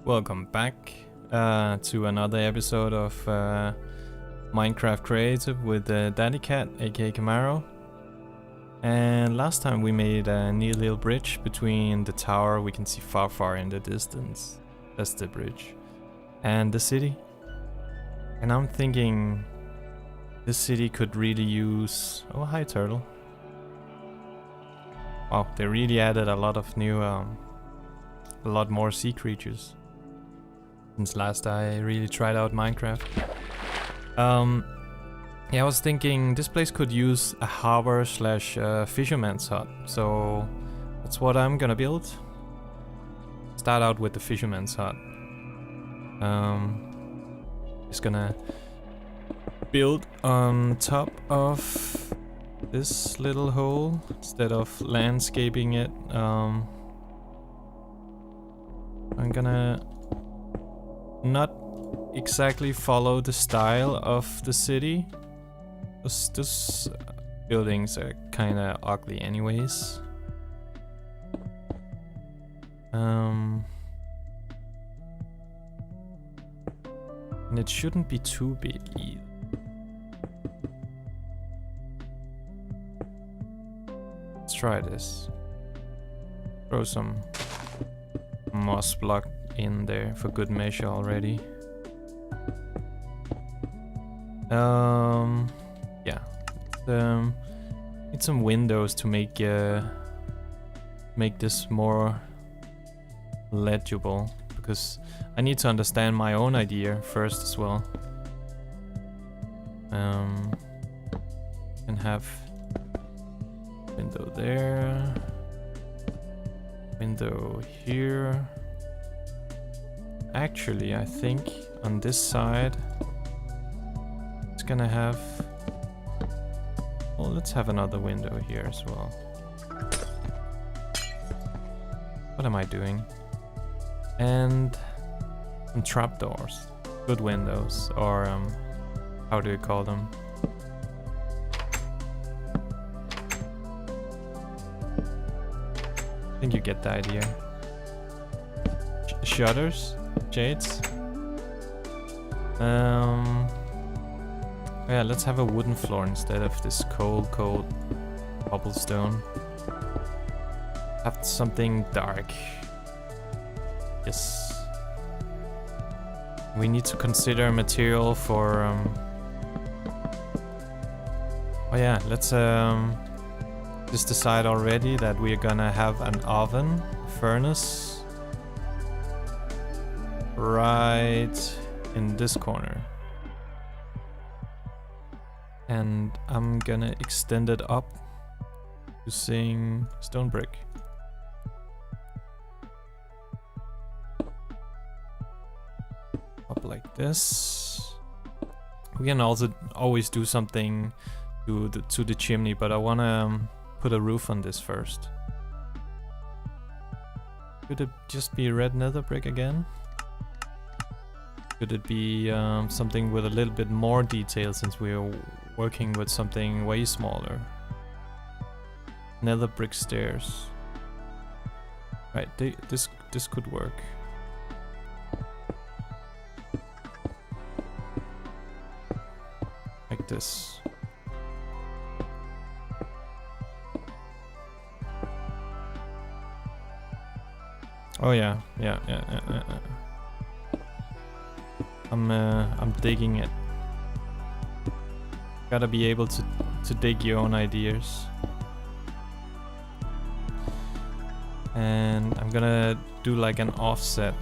Welcome back to another episode of Minecraft Creative with DADDYKAT, aka Camaro. And last time we made a neat little bridge between the tower we can see far in the distance. That's the bridge. And the city. And I'm thinking this city could really use... Oh, hi turtle. Wow, they really added a lot of new... a lot more sea creatures since last I really tried out Minecraft. Yeah, I was thinking this place could use a harbor slash fisherman's hut, so that's what I'm gonna build. Start out with the fisherman's hut. Just gonna build on top of this little hole instead of landscaping it. I'm gonna not exactly follow the style of the city. Those buildings are kinda ugly anyways. And it shouldn't be too big either. Let's try this. Throw some moss block in there for good measure already. Yeah. Need some windows to make this more legible, because I need to understand my own idea first as well. Can have window there, window here. Actually, I think on this side it's gonna have... Well, let's have another window here as well. What am I doing? And some trapdoors. Good windows, or how do you call them? I think you get the idea. Shutters? Shades? Yeah, let's have a wooden floor instead of this cold cobblestone. Have something dark. Yes. We need to consider material for oh yeah, let's just decide already that we're gonna have an oven, furnace, right in this corner. And I'm gonna extend it up using stone brick. Up like this. We can also always do something to the chimney, but I wanna put a roof on this first. Could it just be red nether brick again? Could it be something with a little bit more detail, since we're working with something way smaller? Nether brick stairs. Right, this could work. Like this. Oh yeah. I'm digging it. Gotta be able to dig your own ideas. And I'm gonna do like an offset.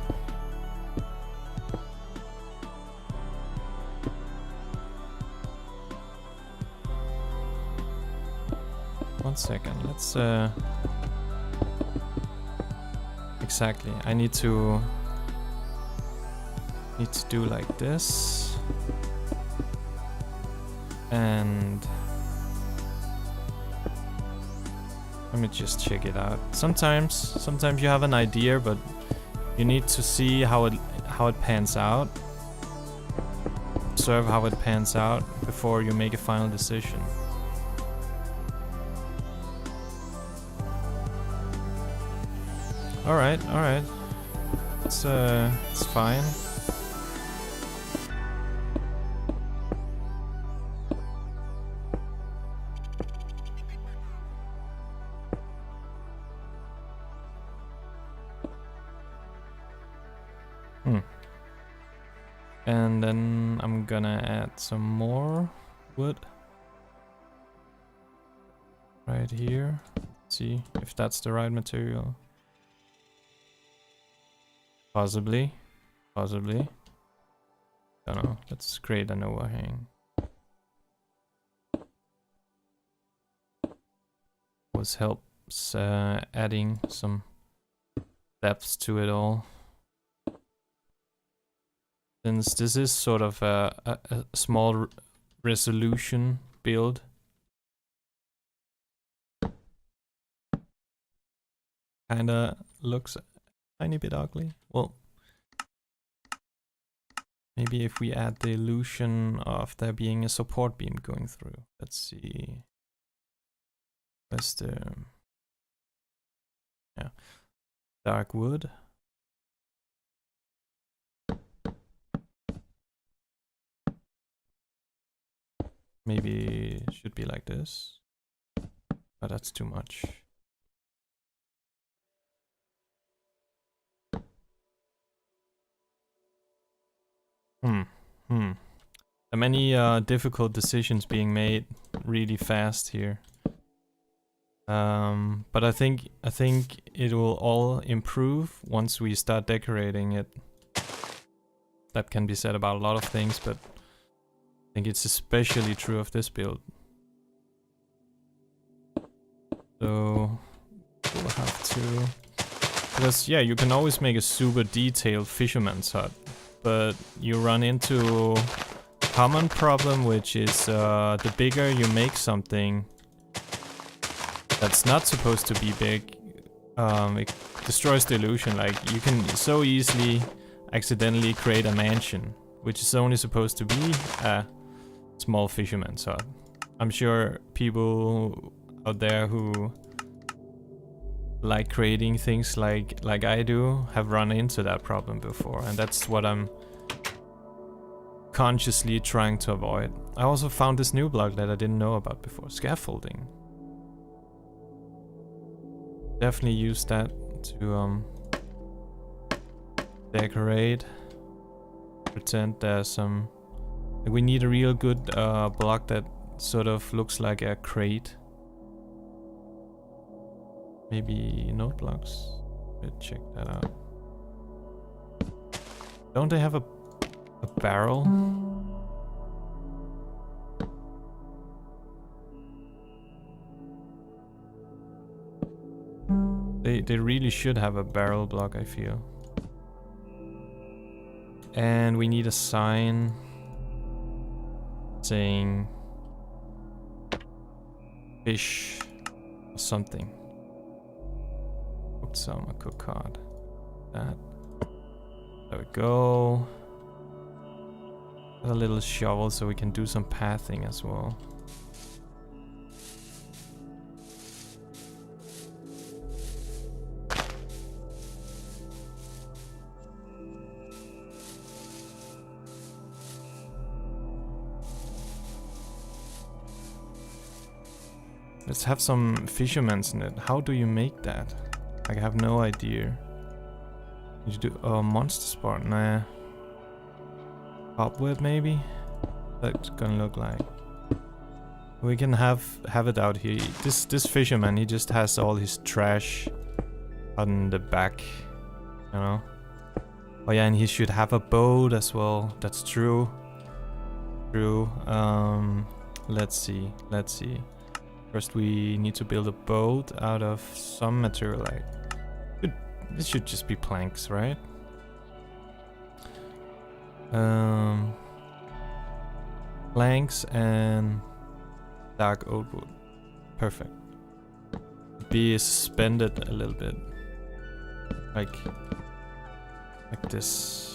One second, let's exactly, I need to do like this. And let me just check it out. Sometimes you have an idea, but you need to see how it pans out. Observe how it pans out before you make a final decision. All right. it's fine. And then I'm gonna add some more wood right here. See if that's the right material. Possibly. Don't know. Let's create an overhang. Always helps adding some depth to it all. Since this is sort of a small resolution build. Kinda looks a tiny bit ugly. Well, maybe if we add the illusion of there being a support beam going through. Let's see. Where's the... yeah. Dark wood. Maybe it should be like this. But that's too much. There are many difficult decisions being made really fast here. But I think it will all improve once we start decorating it. That can be said about a lot of things, but I think it's especially true of this build. So we'll have to... because yeah, you can always make a super detailed fisherman's hut, but you run into a common problem, which is the bigger you make something that's not supposed to be big, it destroys the illusion. Like, you can so easily accidentally create a mansion, which is only supposed to be a small fisherman's hut. I'm sure people out there who like creating things like I do have run into that problem before, and that's what I'm consciously trying to avoid. I also found this new block that I didn't know about before, scaffolding. Definitely use that to decorate. Pretend there's some... we need a real good block that sort of looks like a crate. Maybe note blocks. Let's check that out. Don't they have a barrel? They really should have a barrel block, I feel. And we need a sign saying fish or something. Cooked salmon, cooked cod. That. There we go. A little shovel so we can do some pathing as well. Let's have some fisherman's net. How do you make that? I have no idea. You do a monster spot? Nah. Cobweb maybe? That's gonna look like. We can have it out here. This fisherman, he just has all his trash on the back, you know. Oh yeah, and he should have a boat as well. That's true. True. Let's see. First we need to build a boat out of some material. Like, this should just be planks, right? Planks and dark oak wood. Perfect. Be suspended a little bit. Like this.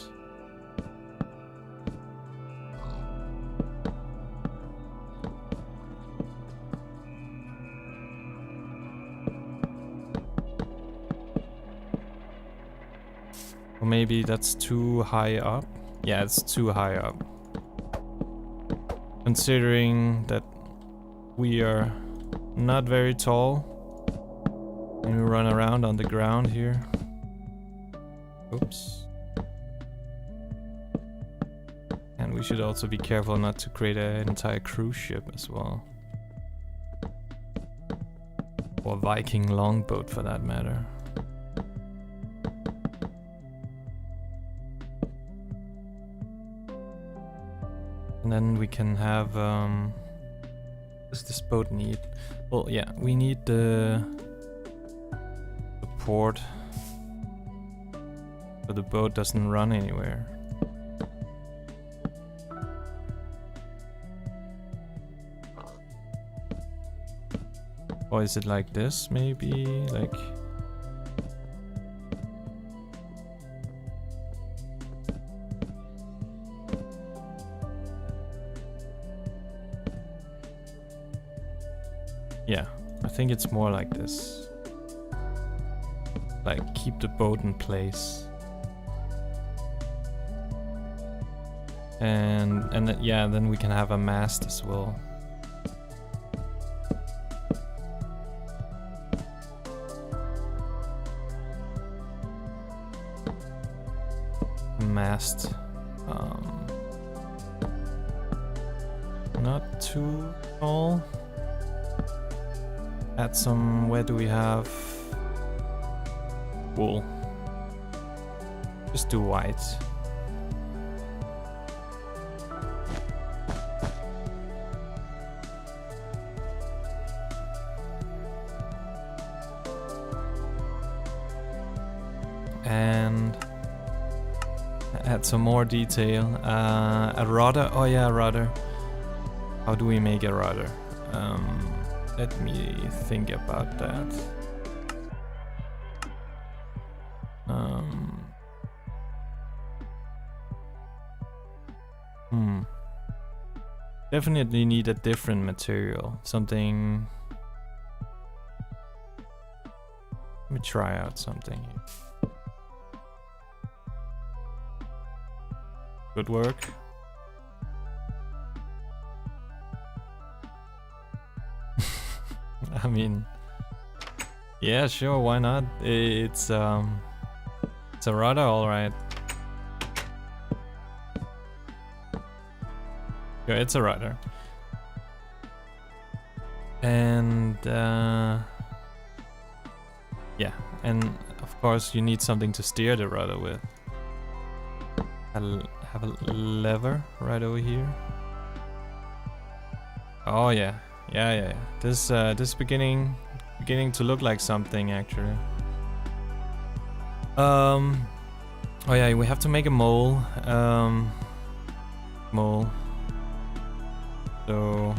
Or maybe that's too high up. Yeah, it's too high up. Considering that we are not very tall and we run around on the ground here. Oops. And we should also be careful not to create an entire cruise ship as well. Or Viking longboat for that matter. And then we can have, what does this boat need? Well, yeah, we need the port so the boat doesn't run anywhere. Or is it like this, maybe? Like... Yeah, I think it's more like this. Like, keep the boat in place. And yeah, then we can have a mast as well. Mast. Not too tall. Add some, where do we have wool? Just do white. And add some more detail. A rudder. Oh yeah, a rudder. How do we make a rudder? Let me think about that. Definitely need a different material. Something. Let me try out something here. Good work. I mean, yeah, sure, why not? It's a rudder, all right. Yeah, it's a rudder. And yeah, and of course you need something to steer the rudder with. I'll have a lever right over here. Oh yeah. Yeah. This beginning to look like something actually. Oh yeah, we have to make a mole. Mole. So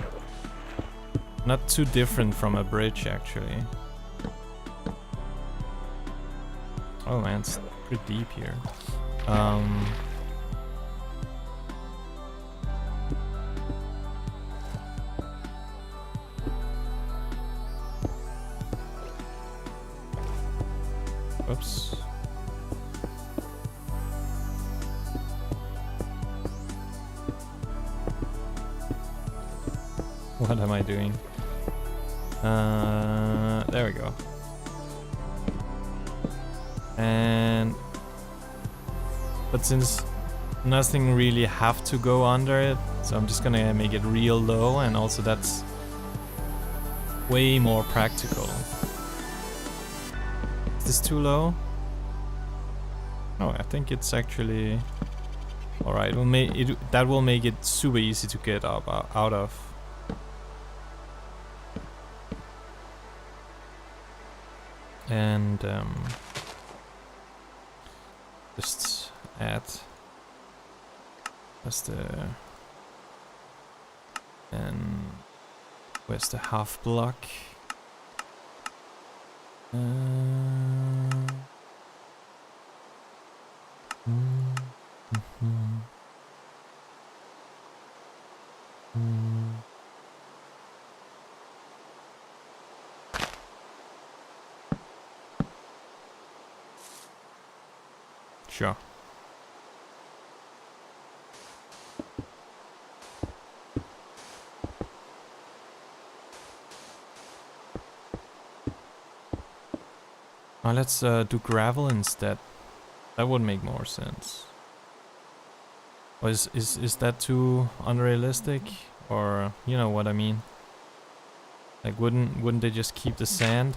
not too different from a bridge actually. Oh man, it's pretty deep here. Oops. What am I doing? There we go. But since nothing really have to go under it, so I'm just gonna make it real low, and also that's way more practical. Is this too low? No, I think it's actually alright. That will make it super easy to get up out of. And just add where's the half block? Sure. Let's do gravel instead. That would make more sense. Or is that too unrealistic? Or you know what I mean? Like wouldn't they just keep the sand?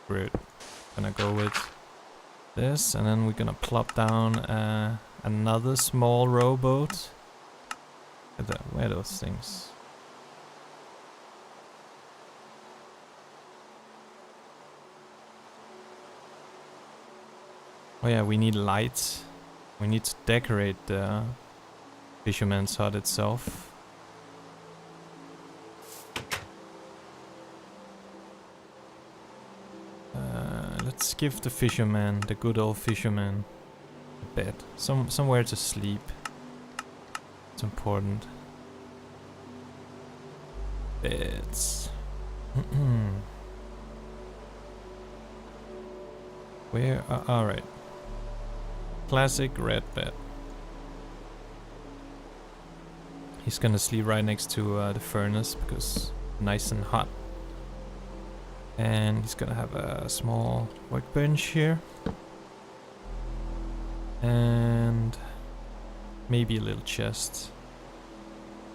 Rude. Gonna go with this, and then we're gonna plop down another small rowboat. Where are those things? Oh yeah, we need lights. We need to decorate the Fisherman's hut itself. Let's give the Fisherman, the good old Fisherman, a bed. Somewhere to sleep. It's important. Beds. Where? Alright. Classic red bed. He's gonna sleep right next to the furnace because nice and hot. And he's gonna have a small workbench here. And maybe a little chest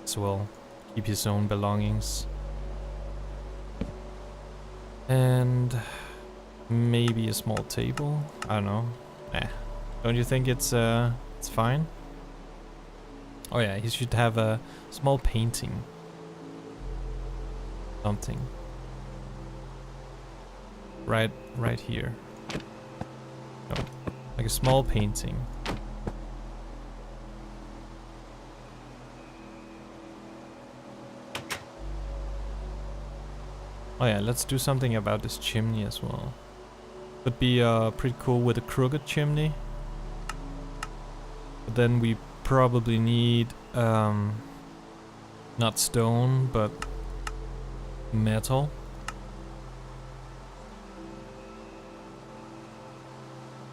as well. Keep his own belongings. And maybe a small table. I don't know. Don't you think it's fine? Oh yeah, he should have a small painting. Something. Right here. No, like a small painting. Oh yeah, let's do something about this chimney as well. Would be pretty cool with a crooked chimney. But then we probably need not stone, but metal.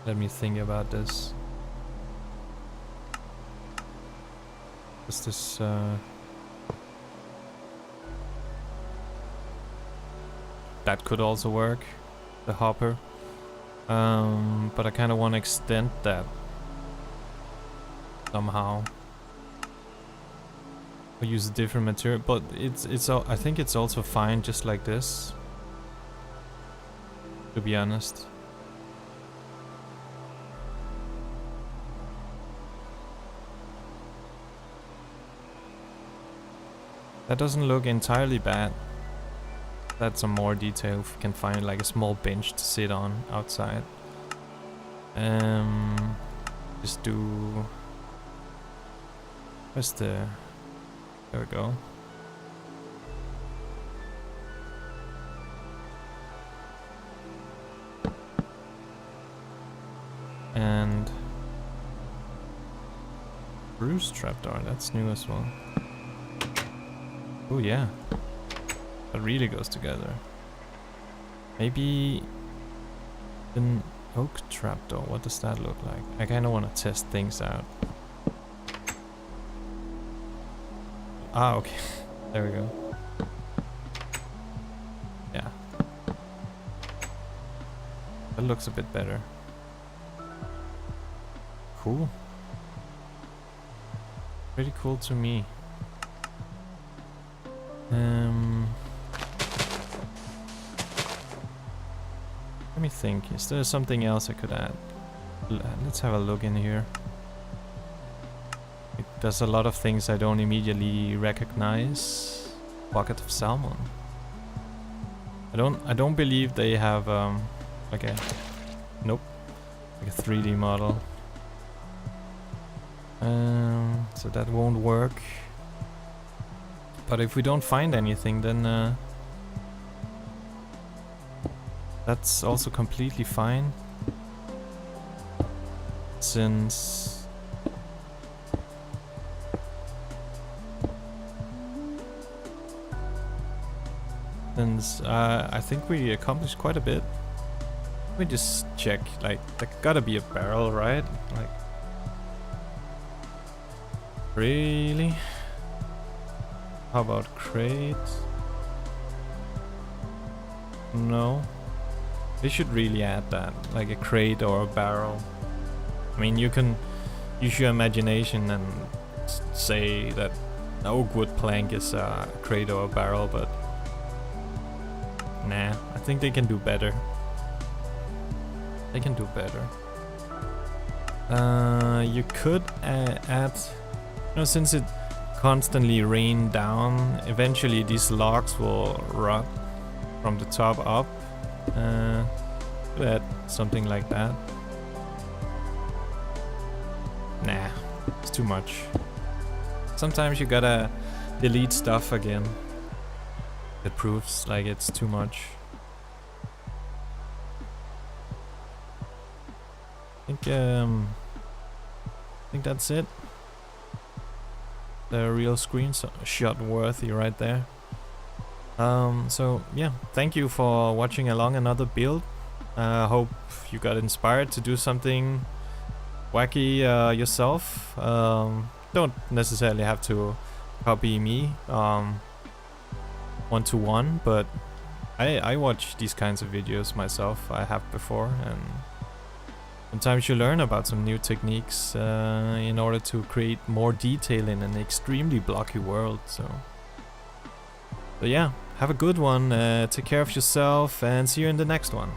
Let me think about this. Is this that could also work, the hopper. But I kind of want to extend that somehow. Or use a different material, but I think it's also fine just like this. To be honest. That doesn't look entirely bad. That's some more detail if we can find like a small bench to sit on outside. Just do... Where's the... There we go. And... Bruce trapdoor, that's new as well. Oh yeah. That really goes together. Maybe an oak trapdoor. What does that look like? I kind of want to test things out. Ah, okay. There we go. Yeah. That looks a bit better. Cool. Pretty cool to me. Let me think, is there something else I could add? Let's have a look in here. There's a lot of things I don't immediately recognize. Bucket of salmon. I don't believe they have like a nope, like a 3D model. So that won't work. But if we don't find anything, then that's also completely fine. Since since I think we accomplished quite a bit. Let me just check, like, there gotta be a barrel, right? Like, really? How about crates? No. They should really add that, like a crate or a barrel. I mean, you can use your imagination and say that an oak wood plank is a crate or a barrel, but nah, I think they can do better. They can do better. You could add, you know, since it constantly rain down, eventually these logs will rot from the top up. Could add something like that. Nah, it's too much. Sometimes you gotta delete stuff again. It proves like it's too much. I think that's it. The real screenshot worthy right there. So yeah, thank you for watching along another build. Hope you got inspired to do something wacky yourself. Don't necessarily have to copy me one-to-one, but I watch these kinds of videos myself. I have before, and sometimes you learn about some new techniques in order to create more detail in an extremely blocky world. So yeah, have a good one, take care of yourself, and see you in the next one.